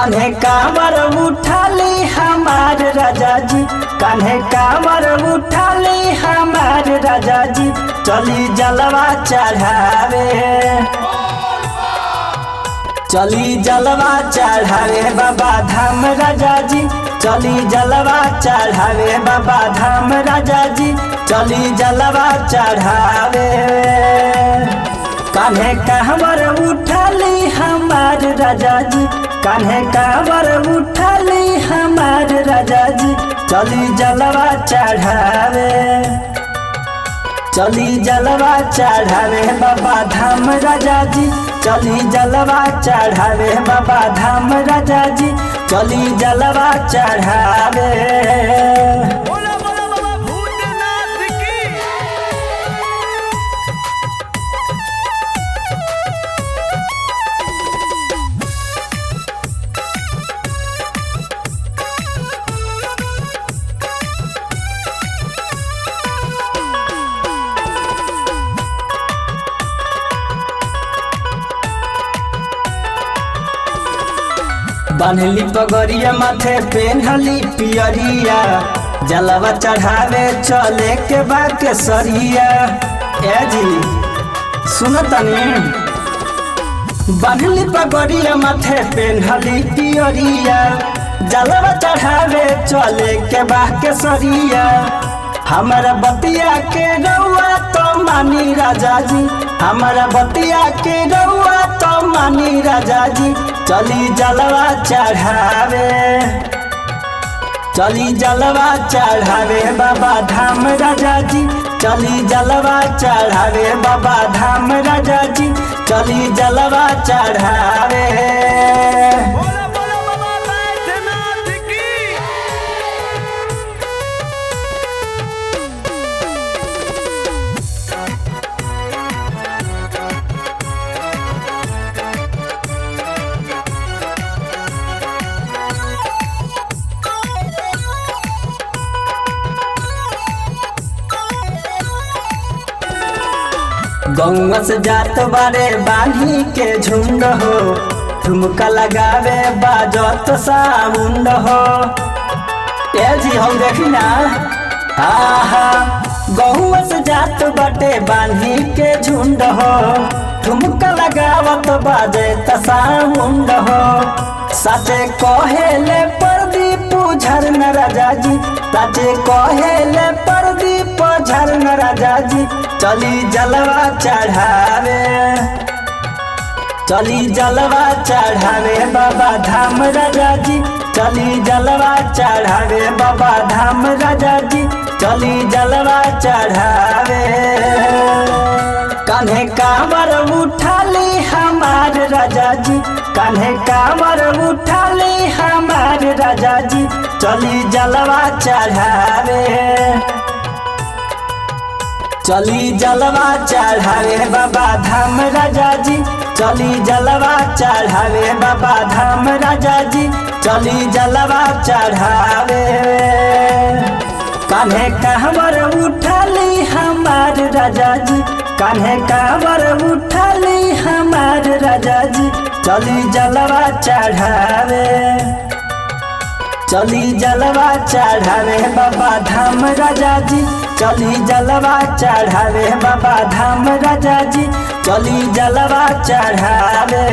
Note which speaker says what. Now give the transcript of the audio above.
Speaker 1: कान्हे कांवर उठाली हमार राजा जी, कान्हे कांवर उठाली हमार राजा जी, चली जलवा चढ़ावे, चली जलवा चढ़ावे बाबा धाम राजा जी, चली जलवा चढ़ावे बाबा धाम राजा जी, चली जलवा चढ़ावे। कान्हे कांवर उठाली हमार राजा जी, कान्हे कांवर उठाली हमार राजा जी, चली जलवा चढ़ावे, चली जलवा चढ़ावे बाबा धाम राजा जी, चली जलवा चढ़ावे बाबा धाम राजा जी, चली जलवा चढ़ावे। बान्हली पगड़िया माथे पेन्हली पियरिया, जलवा चढ़ावे चले के बाद सरिया। ए जी सुनो तनी, बान्हली पगड़िया माथे पेन्हली पियरिया, जलवा चढ़ावे चले के बाद सरिया। हमारा बतिया के रउआ तो मानी राजा जी, हमारा बतिया के रउआ तो मानी राजा जी, चली जलवा चढ़ावे, चली जलवा चढ़ावे बाबा धाम राजा जी, चली जलवा चढ़ावे बाबा धाम राजा जी, चली जलवा चढ़ावे। गौवा से जात बारे बानी के झुंड हो, ठुमका लगावे बाजत सामुंड हो। ए जी हम देखी ना, आहा गौवा से जात बाटे बानी के झुंड हो, ठुमका लगावत बाजे सामुंड हो। साचे कहेले प्रदीप झरन राजा जी, साचे कहेले प्रदीप झरन राजा जी, चली जलवा चढ़ावे, चली जलवा चढ़ावे बाबा धाम राजा जी, चली जलवा चढ़ावे बाबा धाम राजा जी, चली जलवा चढ़ावे। कान्हे कांवर उठाली हमार राजा जी, कान्हे कांवर उठाली हमार राजा जी, चली जलवा चढ़ावे, चली जलवा चढ़ावे बाबा धाम राजा जी, चली जलवा चढ़ावे बाबा धाम राजा जी, चली जलवा चढ़ावे। कान्हे कांवर उठाली हमार राजा जी, कान्हे कांवर उठाली हमार राजा जी, चली जलवा चढ़ावे, चली जलवा चढ़ावे बाबा धाम राजा जी, चली जलवा चढ़ावे बाबा धाम राजा जी, चली जलवा चढ़ावे।